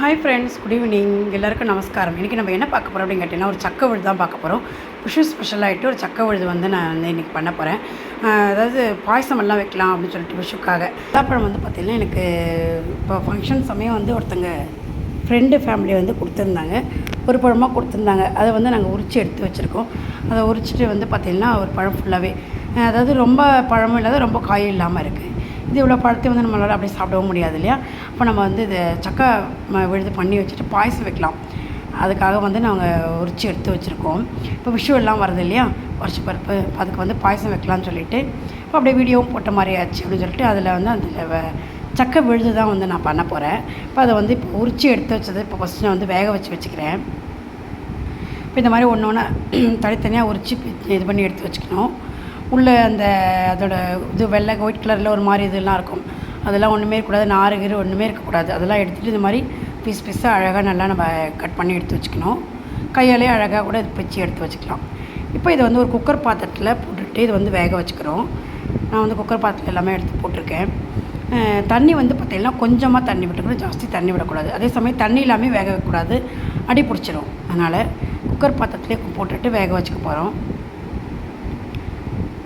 Hi friends, good evening. எல்லாருக்கும் நமஸ்காரம். இன்றைக்கி நம்ம என்ன பார்க்க போகிறோம் அப்படின்னு கேட்டிங்கன்னா, ஒரு சக்க விழுது தான் பார்க்க போகிறோம். விஷு ஸ்பெஷலாகிட்டு ஒரு சக்க விழுது நான் இன்றைக்கி பண்ண போகிறேன். அதாவது பாயசமெல்லாம் வைக்கலாம் அப்படின்னு சொல்லிட்டு விஷுக்காக. பலாப்பழம் பார்த்திங்கன்னா எனக்கு இப்போ ஃபங்க்ஷன் சமயம் ஒருத்தங்க ஃப்ரெண்டு ஃபேமிலி கொடுத்துருந்தாங்க. ஒரு பழமாக கொடுத்துருந்தாங்க. அதை நாங்கள் உரித்து எடுத்து வச்சுருக்கோம். அதை உரிச்சிட்டு பார்த்திங்கன்னா ஒரு பழம் ஃபுல்லாகவே, அதாவது ரொம்ப பழமும் இல்லாத ரொம்ப காயும் இல்லாமல் இருக்குது. இது இவ்வளோ பழத்தை நம்மளால் அப்படியே சாப்பிடவும் முடியாது இல்லையா? அப்போ நம்ம இதை சக்கை விழுது பண்ணி வச்சுட்டு பாயசம் வைக்கலாம். அதுக்காக நாங்கள் உரித்து எடுத்து வச்சுருக்கோம். இப்போ விஷு எல்லாம் வருது இல்லையா, வருஷ பருப்பு, அதுக்கு பாயசம் வைக்கலாம்னு சொல்லிவிட்டு இப்போ அப்படியே வீடியோவும் போட்ட மாதிரி ஆச்சு அப்படின்னு சொல்லிட்டு அதில் அதில் சக்கை விழுது தான் நான் பண்ண போகிறேன். இப்போ அதை இப்போ உரித்து எடுத்து வச்சது இப்போ ஃபஸ்ட்டு நான் வேக வச்சுக்கிறேன். இப்போ இந்த மாதிரி ஒன்று ஒன்று தனித்தனியாக உரித்து இது பண்ணி எடுத்து வச்சுக்கணும். உள்ளே அதோட இது வெள்ளை ஒயிட் கலரில் ஒரு மாதிரி இதெல்லாம் இருக்கும், அதெல்லாம் ஒன்றுமே இருக்கக்கூடாது. நாறுகிறு ஒன்றுமே இருக்கக்கூடாது. அதெல்லாம் எடுத்துகிட்டு இந்த மாதிரி பீஸாக அழகாக நல்லா நம்ம கட் பண்ணி எடுத்து வச்சுக்கணும். கையாலே அழகாக கூட இது பிச்சு எடுத்து வச்சுக்கலாம். இப்போ இதை ஒரு குக்கர் பாத்திரத்தில் போட்டுட்டு இது வேக வச்சுக்கிறோம். நான் குக்கர் பாத்திரத்தில் எல்லாமே எடுத்து போட்டிருக்கேன். தண்ணி பார்த்திங்கன்னா கொஞ்சமாக தண்ணி விட்டுக்கணும், ஜாஸ்தி தண்ணி விடக்கூடாது. அதே சமயம் தண்ணி இல்லாமல் வேக வைக்கக்கூடாது, அடி பிடிச்சிடும். அதனால் குக்கர் பாத்திரத்துலேயே போட்டுட்டு வேக வச்சுக்க போகிறோம்.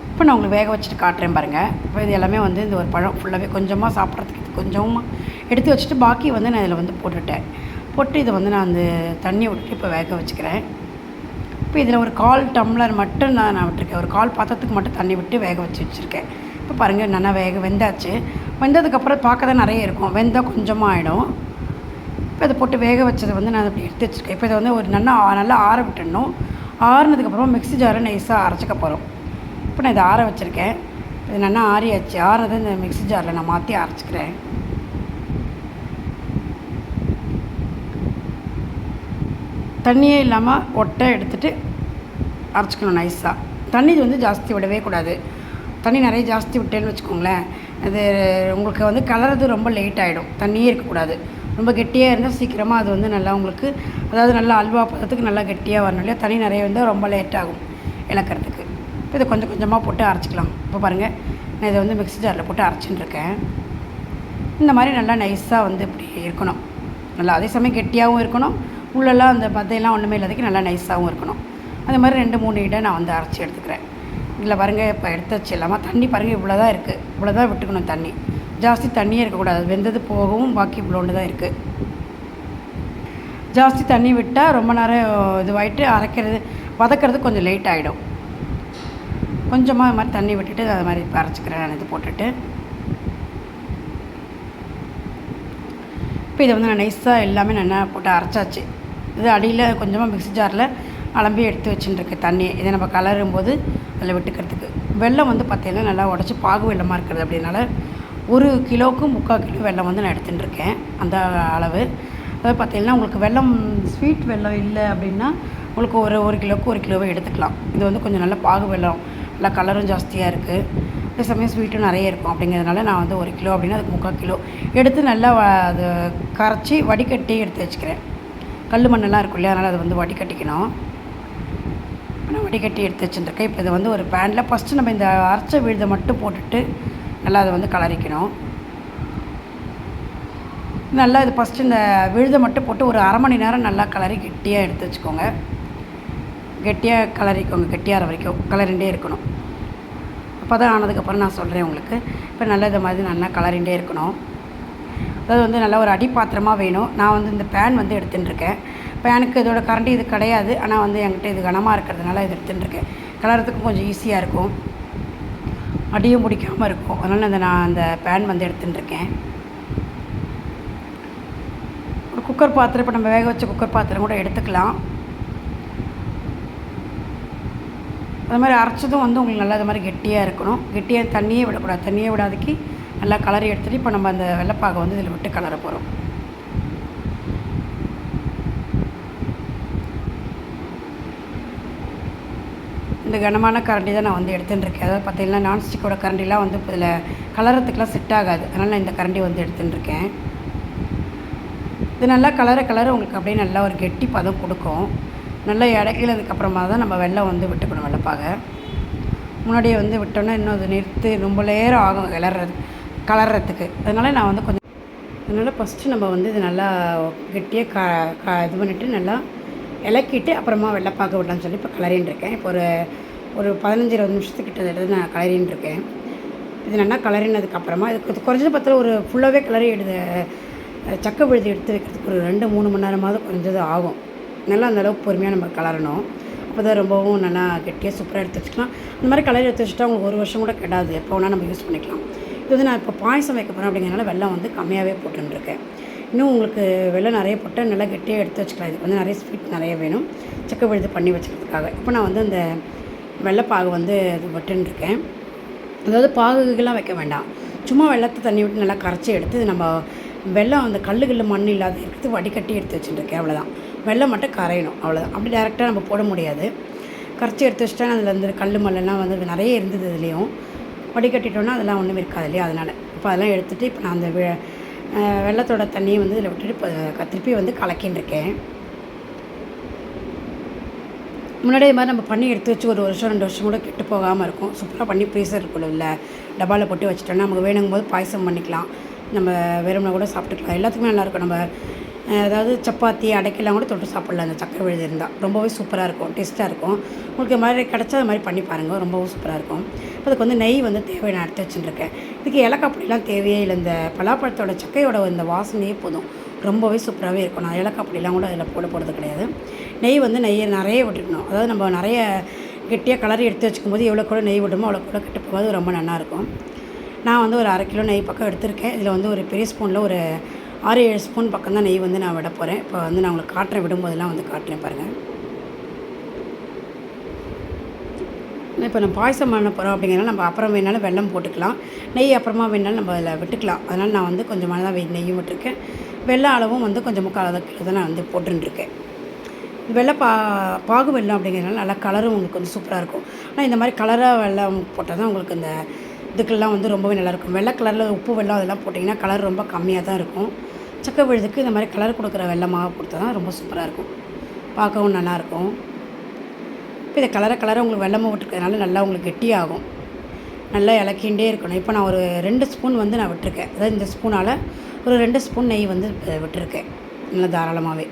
இப்போ நான் உங்களுக்கு வேக வச்சுட்டு காட்டுறேன் பாருங்கள். இப்போ இது எல்லாமே இந்த ஒரு பழம் ஃபுல்லாகவே கொஞ்சமாக சாப்பிட்றதுக்கு கொஞ்சமாக எடுத்து வச்சுட்டு பாக்கி நான் இதில் போட்டுட்டேன். போட்டு இதை நான் தண்ணியை விட்டுட்டு இப்போ வேக வச்சுக்கிறேன். இப்போ இதில் ஒரு 1/4 டம்ளர் மட்டும் நான் விட்டுருக்கேன். ஒரு 1/4 பாத்திரத்துக்கு மட்டும் தண்ணி விட்டு வேக வச்சுருக்கேன். இப்போ பாருங்கள், நல்லா வெந்தாச்சு. வெந்ததுக்கப்புறம் பார்க்க தான் நிறைய இருக்கும், வெந்தால் கொஞ்சமாக ஆகிடும். இப்போ இதை போட்டு வேக வச்சதை நான் அப்படி எடுத்து வச்சுருக்கேன். இப்போ இதை ஒரு நல்லா ஆற விட்டுடணும். ஆறுனதுக்கப்புறம் மிக்ஸி ஜாரில் நைஸாக அரைச்சிக்க போகிறோம். இப்போ நான் இதை ஆற வச்சுருக்கேன். இது நல்லா ஆறியாச்சு. ஆறுனதை இந்த மிக்ஸி ஜாரில் நான் மாற்றி அரைச்சிக்கிறேன். தண்ணியே இல்லாமல் ஒட்டை எடுத்துகிட்டு அரைச்சிக்கணும் நைஸாக. தண்ணி ஜாஸ்தி விடவே கூடாது. தண்ணி நிறைய ஜாஸ்தி விட்டேன்னு வச்சுக்கோங்களேன், அது உங்களுக்கு கலர்றது ரொம்ப லேட் ஆகிடும். தண்ணியே இருக்கக்கூடாது. ரொம்ப கெட்டியாக இருந்தால் சீக்கிரமாக அது நல்லா உங்களுக்கு, அதாவது நல்லா அல்வா பதத்துக்கு நல்லா கெட்டியாக வரணும் இல்லையா? தண்ணி நிறைய இருந்தால் ரொம்ப லேட் ஆகும் இழக்கிறதுக்கு. இப்போ இதை கொஞ்சம் கொஞ்சமாக போட்டு அரைச்சிக்கலாம். இப்போ பாருங்கள், நான் இதை மிக்ஸி ஜாரில் போட்டு அரைச்சின்னு இருக்கேன். இந்த மாதிரி நல்லா நைஸாக இப்படி இருக்கணும். நல்லா அதே சமயம் கெட்டியாகவும் இருக்கணும், உள்ளெல்லாம் அந்த பதையெல்லாம் ஒன்றுமே இல்லாததுக்கு நல்லா நைஸாகவும் இருக்கணும். அதே மாதிரி 2-3 இடம் நான் அரைச்சி எடுத்துக்கிறேன். இதில் பாருங்கள், இப்போ எடுத்து வச்சு இல்லாமல் தண்ணி பாருங்கள் இவ்வளோ தான் இருக்குது. இவ்வளோ தான் விட்டுக்கணும் தண்ணி, ஜாஸ்தி தண்ணியே இருக்கக்கூடாது. வெந்தது போகவும் பாக்கி இவ்வளோண்டு தான் இருக்குது. ஜாஸ்தி தண்ணி விட்டால் ரொம்ப நேரம் இதுவாகிட்டு வதக்கிறது கொஞ்சம் லேட் ஆகிடும். கொஞ்சமாக இது மாதிரி தண்ணி விட்டுட்டு அது மாதிரி இப்போ அரைச்சிக்கிறேன். நான் இது போட்டுட்டு இப்போ இதை நான் நைஸாக எல்லாமே நல்லா போட்டு அரைச்சாச்சு. இது அடியில் கொஞ்சமாக மிக்ஸி ஜாரில் அலம்பி எடுத்து வச்சுட்டுருக்கு தண்ணி. இதை நம்ம கலரும்போது அதில் விட்டுக்கிறதுக்கு. வெல்லம் பார்த்திங்கன்னா நல்லா உடச்சி பாகு வெல்லமாக இருக்கிறது. அப்படின்னால 1 கிலோவுக்கு 3/4 கிலோ வெல்லம் நான் எடுத்துட்டுருக்கேன். அந்த அளவு. அதாவது பார்த்திங்கன்னா உங்களுக்கு வெல்லம் ஸ்வீட் வெல்லம் இல்லை அப்படின்னா உங்களுக்கு ஒரு கிலோவுக்கு 1 கிலோவை எடுத்துக்கலாம். இது கொஞ்சம் நல்லா பாகு வெல்லம், நல்லா கலரும் ஜாஸ்தியாக இருக்குது, அதே சமயம் ஸ்வீட்டும் நிறைய இருக்கும். அப்படிங்கிறதுனால நான் 1 கிலோ அப்படின்னா அதுக்கு 3/4 கிலோ எடுத்து நல்லா அது கரைச்சி வடிகட்டி எடுத்து வச்சுக்கிறேன். கல் மண்ணெல்லாம் இருக்கும் இல்லையா, அதனால் அது வடிகட்டிக்கணும். நான் வடிகட்டி எடுத்து வச்சுருக்கேன். இப்போ இதை ஒரு பேனில் ஃபஸ்ட்டு நம்ம இந்த அரைச்ச விழுதை மட்டும் போட்டுட்டு நல்லா அதை கலரிக்கணும். நல்லா இது ஃபஸ்ட்டு இந்த விழுதை மட்டும் போட்டு ஒரு 1/2 மணி நேரம் நல்லா கலரி கெட்டியாக எடுத்து வச்சுக்கோங்க. கெட்டியாக கலரிக்கோங்க, கெட்டியாகிற வரைக்கும் கலரிண்டே இருக்கணும். அப்போ தான் ஆனதுக்கப்புறம் நான் சொல்கிறேன் உங்களுக்கு. இப்போ நல்லா இதை மாதிரி நல்லா கலரிண்டே இருக்கணும். அதாவது நல்லா ஒரு அடி பாத்திரமாக வேணும். நான் இந்த பேன் எடுத்துட்டுருக்கேன். பேனுக்கு இதோட கரண்டி இது கிடையாது, ஆனால் என்கிட்ட இது கனமாக இருக்கிறதுனால இது எடுத்துட்டுருக்கேன். கலரத்துக்கும் கொஞ்சம் ஈஸியாக இருக்கும், அடியும் பிடிக்காமல் இருக்கும். அதனால் நான் அந்த பேன் எடுத்துட்டுருக்கேன். ஒரு குக்கர் பாத்திரம், இப்போ நம்ம வேக வச்ச குக்கர் பாத்திரம் கூட எடுத்துக்கலாம். அது மாதிரி அரைச்சதும் உங்களுக்கு நல்லா அது மாதிரி கெட்டியாக இருக்கணும். கெட்டியாக தண்ணியே விடக்கூடாது. தண்ணியே விடாதக்கு நல்லா கலரி எடுத்துகிட்டு இப்போ நம்ம அந்த வெள்ளைப்பாகை இதில் விட்டு கலர போகிறோம். இந்த கனமான கரண்டி தான் நான் எடுத்துட்டுருக்கேன். அதாவது பார்த்திங்கன்னா நான்ஸ்டிக்கோட கரண்டிலாம் இப்போ இதில் கலரத்துக்கெலாம் செட் ஆகாது. அதனால் நான் இந்த கரண்டி எடுத்துட்டுருக்கேன். இது நல்லா கலர உங்களுக்கு அப்படியே நல்லா ஒரு கெட்டி பதம் கொடுக்கும். நல்லா இறக்கினதுக்கப்புறமா தான் நம்ம வெல்லம் விட்டுக்கணும். வெள்ளைப்பாக முன்னாடியே விட்டோன்னா இன்னும் அது நிறுத்து ரொம்ப நேரம் ஆகும் கலர்றதுக்கு. அதனால் நான் கொஞ்சம் அதனால் ஃபஸ்ட்டு நம்ம வந்து இது நல்லா கெட்டியாக இது பண்ணிவிட்டு நல்லா இலக்கிட்டு அப்புறமா வெள்ளைப்பாகு விடலான்னு சொல்லி இப்போ கிளறின்னு இருக்கேன். இப்போ ஒரு ஒரு 15-20 நிமிஷத்துக்கிட்ட எடுத்து நான் கிளறின்னு இருக்கேன். இது நல்லா கிளறினதுக்கப்புறமா இது குறைஞ்சது பார்த்தா ஒரு ஃபுல்லாகவே கிளறி சக்கை விழுது எடுத்து வைக்கிறதுக்கு ஒரு 2-3 மணி நேரமாவது குறைஞ்சது ஆகும். நல்லா அந்தளவுக்கு பொறுமையாக நம்ம கிளறணும். அப்போ தான் ரொம்பவும் நல்லா கெட்டியாக சூப்பராக எடுத்து வச்சுக்கலாம். அந்த மாதிரி கிளறி எடுத்து வச்சுட்டா உங்களுக்கு 1 வருஷம் கூட கெடாது. எப்போ வேணால் நம்ம யூஸ் பண்ணிக்கலாம். இது வந்து நான் இப்போ பாயசம் வைக்க போகிறேன் அப்படிங்கிறனால வெல்லம் வந்து கம்மியாகவே போட்டுருக்கேன். இன்னும் உங்களுக்கு வெல்லம் நிறைய போட்டால் நல்லா கெட்டியாக எடுத்து வச்சுக்கலாம். இதுக்கு வந்து நிறைய ஸ்வீட் நிறைய வேணும் சக்கை விழுது பண்ணி வச்சுக்கிறதுக்காக. இப்போ நான் வந்து அந்த வெள்ளைப்பாகு வந்து இது விட்டுருக்கேன். அதாவது பாகுகள்லாம் வைக்க வேண்டாம். சும்மா வெள்ளத்தை தண்ணி விட்டு நல்லா கரைச்சி எடுத்து நம்ம வெல்லம் அந்த கல்லு மண் இல்லாத எடுத்து வடிகட்டி எடுத்து வச்சுட்டுருக்கேன். அவ்வளோதான். வெல்லம் மட்டும் கரையணும் அவ்வளோதான். அப்படி டேரெக்டாக நம்ம போட முடியாது. கரைச்சி எடுத்து வச்சுட்டா அதில் இந்த கல் மண்ணெல்லாம் வந்து நிறைய இருந்தது. இதுலேயும் வடிகட்டிட்டோன்னா அதெல்லாம் ஒன்றும் இருக்காது இல்லையா? அதனால் இப்போ அதெல்லாம் எடுத்துகிட்டு இப்போ நான் அந்த வெள்ளத்தோட தண்ணியை வந்து இதில் விட்டுட்டு இப்போ திருப்பி வந்து கலக்கின்னு இருக்கேன். முன்னாடி இது மாதிரி நம்ம பண்ணி எடுத்து வச்சு 1 வருஷம் 2 வருஷம் கூட கெட்டு போகாமல் இருக்கும். சூப்பராக பண்ணி ஃப்ரீசருக்குள்ள டப்பாவில் போட்டு வச்சுட்டோன்னா நமக்கு வேணுங்கும் போது பாயசம் பண்ணிக்கலாம். நம்ம வெறும்னா கூட சாப்பிட்டுக்கலாம். எல்லாத்துக்குமே நல்லாயிருக்கும். நம்ம அதாவது சப்பாத்தி அடைக்கெல்லாம் கூட தொட்டு சாப்பிட்லாம். அந்த சக்கரை விழுது இருந்தால் ரொம்பவே சூப்பராக இருக்கும், டேஸ்ட்டாக இருக்கும். உங்களுக்கு மாதிரி கிடச்சா அது மாதிரி பண்ணி பாருங்கள், ரொம்பவும் சூப்பராக இருக்கும். அதுக்கு வந்து நெய் வந்து தேவை நான் எடுத்து வச்சுட்டுருக்கேன். இதுக்கு ஏலக்காய் பொடிலாம் தேவையே இல்லை. இந்த பலாப்பழத்தோட சக்கையோட இந்த வாசனையே போதும், ரொம்பவே சூப்பராகவே இருக்கும். நான் ஏலக்காய் பொடிலாம் கூட அதில் போடுறது கிடையாது. நெய் வந்து நெய்யை நிறைய விட்டுக்கணும். அதாவது நம்ம நிறைய கெட்டியாக கலரி எடுத்து வச்சுக்கும் போது எவ்வளோ கூட நெய் விடுமோ அவ்வளோ கூட கெட்டு போகாது, ரொம்ப நல்லாயிருக்கும். நான் வந்து ஒரு 1/2 கிலோ நெய் பக்கம் எடுத்திருக்கேன். இதில் வந்து ஒரு பெரிய ஸ்பூனில் ஒரு 6-7 ஸ்பூன் பக்கம் தான் நெய் வந்து நான் விட போகிறேன். இப்போ வந்து நான் உங்களுக்கு காட்டுறேன், விடும்போதெல்லாம் வந்து காட்டுறேன் பாருங்கள். இப்போ நம்ம பாயசம் பண்ண போகிறோம் அப்படிங்கிறனால நம்ம அப்புறம் வேணாலும் வெல்லம் போட்டுக்கலாம். நெய் அப்புறமா வேணாலும் நம்ம அதில் விட்டுக்கலாம். அதனால் நான் வந்து கொஞ்சமாக தான் நெய்யும் விட்டுருக்கேன். வெல்லம் அளவும் வந்து கொஞ்சம் 3/4 கிலோ தான் நான் வந்து போட்டுருக்கேன். பாகு வெல்லம் அப்படிங்கிறதுனால நல்லா கலரும் உங்களுக்கு வந்து சூப்பராக இருக்கும். ஆனால் இந்த மாதிரி கலராக வெல்லம் போட்டால் தான் உங்களுக்கு இந்த இதுக்கெல்லாம் வந்து ரொம்பவே நல்லாயிருக்கும். வெள்ளை கலரில் உப்பு வெல்லம் அதெல்லாம் போட்டிங்கன்னா கலர் ரொம்ப கம்மியாக தான் இருக்கும். சக்கை விழுதுக்கு இந்த மாதிரி கலர் கொடுக்குற வெல்லமாக கொடுத்தா தான் ரொம்ப சூப்பராக இருக்கும், பார்க்கவும் நல்லாயிருக்கும். இப்போ இதை கலரை உங்களுக்கு வெல்லமாக விட்டுருக்கிறதுனால நல்லா உங்களுக்கு கெட்டியாகும். நல்லா இலக்கிண்டே இருக்கணும். இப்போ நான் ஒரு 2 ஸ்பூன் வந்து நான் விட்டுருக்கேன். அதாவது இந்த ஸ்பூனால் ஒரு 2 ஸ்பூன் நெய் வந்து விட்டுருக்கேன், நல்லா தாராளமாகவே.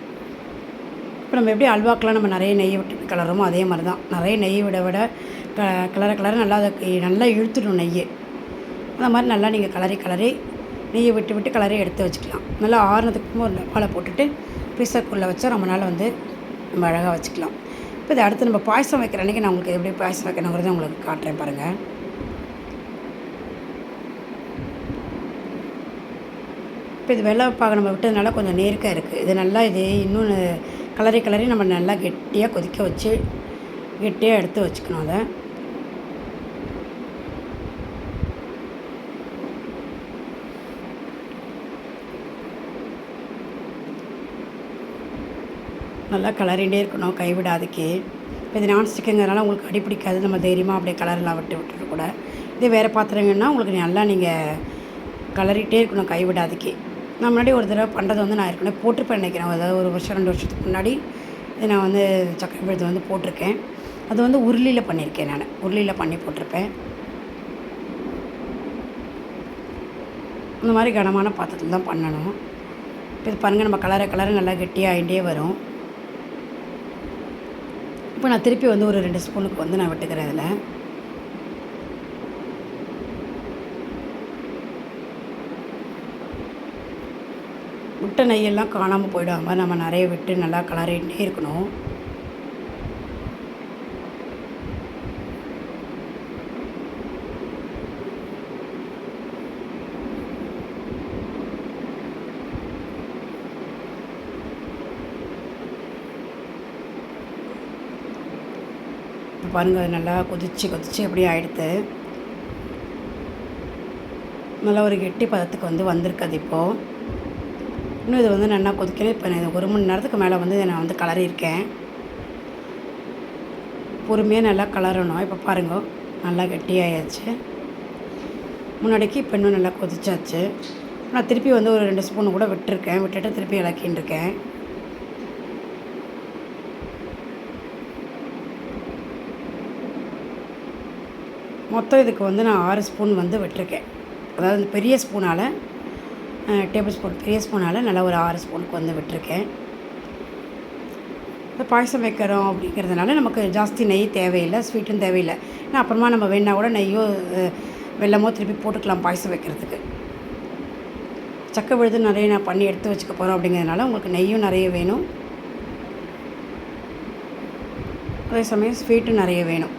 இப்போ நம்ம எப்படி அல்வாக்கெலாம் நம்ம நிறைய நெய் விட்டு கலருமோ அதே மாதிரி தான். நிறைய நெய் விட கலர நல்லா அதை நல்லா இழுத்துடும் நெய்யை. அந்த மாதிரி நல்லா நீங்கள் கலரி நெய்யை விட்டு கலரி எடுத்து வச்சுக்கலாம். நல்லா ஆறுனதுக்கு ஒரு டப்பாவில் போட்டுட்டு ஃப்ரீசருக்குள்ளே வச்சா ரொம்ப நாள் வந்து நம்ம அழகாக வச்சுக்கலாம். இப்போ இதை அடுத்து நம்ம பாயசம் வைக்கிற அன்றைக்கி நான் உங்களுக்கு எப்படி பாயசம் வைக்கணுங்கிறத உங்களுக்கு காட்டுறேன் பாருங்கள். இப்போ இது வெள்ளைப்பாக நம்ம விட்டதுனால கொஞ்சம் நேர்க்காக இருக்குது. இது நல்லா இன்னொன்று கலரி நம்ம நல்லா கெட்டியாக கொதிக்க வச்சு கெட்டியாக எடுத்து வச்சுக்கணும். அதை நல்லா கலரிகிட்டே இருக்கணும், கைவிடாதுக்கே. இப்போ இது நான்ஸ்டிக்குங்கிறதுனால உங்களுக்கு அடி பிடிக்காது. நம்ம தைரியமாக அப்படியே கலரெலாம் விட்டுட்டு கூட. இதே வேறு பாத்திரங்கன்னா உங்களுக்கு நல்லா நீங்கள் கலரிகிட்டே இருக்கணும், கைவிடாதுக்கே. நான் முன்னாடி ஒரு தடவை பண்ணுறது வந்து நான் ஏற்கனவே போட்டிருப்பேன் நினைக்கிறேன். அதாவது 1 வருஷம் 2 வருஷத்துக்கு முன்னாடி இது நான் வந்து சக்கரை விழுது வந்து போட்டிருக்கேன். அது வந்து உருளியில் பண்ணியிருக்கேன். நான் உருளியில் பண்ணி போட்டிருப்பேன். இந்த மாதிரி கனமான பாத்திரத்தில் தான் பண்ணணும். இப்போ இது பாருங்கள், நம்ம கலரை நல்லா கெட்டியாக ஆகிட்டே வரும். இப்போ நான் திருப்பி வந்து ஒரு 2 ஸ்பூனுக்கு வந்து நான் விட்டுக்கிறேன். இதில் விட்ட நெய்யெல்லாம் காணாமல் போயிடாமல் நம்ம நிறைய விட்டு நல்லா கலரிகிட்டே இருக்கணும். இப்போ பாருங்கள், நல்லா கொதிச்சு அப்படியே ஆகிடுது. நல்லா ஒரு கெட்டி பதத்துக்கு வந்து வந்திருக்குது. இப்போது இன்னும் இது வந்து நல்லா கொதிக்கணும். இப்போ நான் 1 மணி நேரத்துக்கு மேலே வந்து நான் வந்து கலரியிருக்கேன். பொறுமையாக நல்லா கலரணும். இப்போ பாருங்கள், நல்லா கெட்டியாகிடுச்சு. முன்னாடிக்கு இப்போ இன்னும் நல்லா கொதிச்சாச்சு. நான் திருப்பி வந்து ஒரு 2 ஸ்பூன் கூட விட்டுட்டு திருப்பி இலக்கின்னு இருக்கேன். மொத்தம் இதுக்கு வந்து நான் 6 ஸ்பூன் வந்து விட்டுருக்கேன். அதாவது பெரிய ஸ்பூனால் டேபிள் ஸ்பூன், பெரிய ஸ்பூனால் நல்லா ஒரு 6 ஸ்பூனுக்கு வந்து விட்டுருக்கேன். இப்போ பாயசம் வைக்கிறோம் அப்படிங்கிறதுனால நமக்கு ஜாஸ்தி நெய் தேவையில்லை, ஸ்வீட்டும் தேவையில்லை. ஏன்னா அப்புறமா நம்ம வேணால் கூட நெய்யோ வெல்லமோ திருப்பி போட்டுக்கலாம் பாயசம் வைக்கிறதுக்கு. சக்கை விழுது நிறைய நான் பண்ணி எடுத்து வச்சுக்க போகிறோம் அப்படிங்கிறதுனால உங்களுக்கு நெய்யும் நிறைய வேணும், அதே சமயம் ஸ்வீட்டும் நிறைய வேணும்.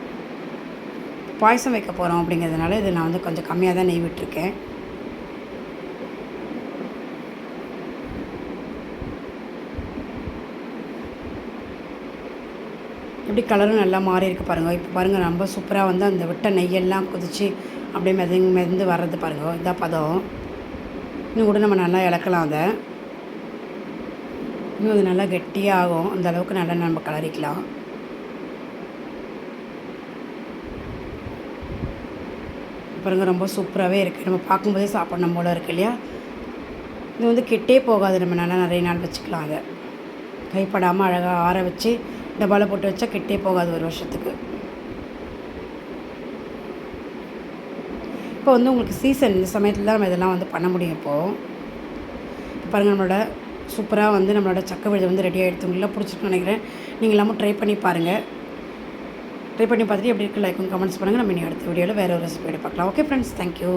பாயசம் வைக்க போகிறோம் அப்படிங்கிறதுனால இது நான் வந்து கொஞ்சம் கம்மியாக தான் நெய் விட்டுருக்கேன். எப்படி கலரும் நல்லா மாறி இருக்குது பாருங்கள். இப்போ பாருங்கள் ரொம்ப சூப்பராக வந்து அந்த விட்ட நெய்யெல்லாம் கொதித்து அப்படியே மிதந்து வர்றது பாருங்கள். இதான் பதம். இன்னும் கூட நம்ம நல்லா இளக்கலாம். அதை இன்னும் அது நல்லா கெட்டியாக ஆகும். அந்த அளவுக்கு நல்லா நம்ம கலரிக்கலாம். பாருங்கள் ரொம்ப சூப்பராகவே இருக்குது. நம்ம பார்க்கும்போதே சாப்பிட்ணும் போல் இருக்குது இல்லையா? இது வந்து கெட்டே போகாது. நம்ம நல்லா நிறைய நாள் வச்சுக்கலாம். அதை கைப்படாமல் அழகாக ஆற வச்சு டப்பாவில் போட்டு வச்சா கெட்டே போகாது ஒரு வருஷத்துக்கு. இப்போ வந்து உங்களுக்கு சீசன், இந்த சமயத்தில் தான் நம்ம இதெல்லாம் வந்து பண்ண முடியும். இப்போது பாருங்கள் நம்மளோட சூப்பராக வந்து நம்மளோட சக்கை விழுது வந்து ரெடி ஆகிடுது. உங்களுக்குலாம் பிடிச்சிருக்குன்னு நினைக்கிறேன். நீங்கள் எல்லாமும் ட்ரை பண்ணி பாருங்கள். ட்ரை பண்ணி பார்த்துட்டு எப்படி இருக்குது லைக்கும் கமெண்ட்ஸ் பண்ணுங்கள். நம்ம இனி அடுத்த வீடியோவில் வேறு ஒரு ரெசிபி பார்க்கலாம். Okay friends, thank you.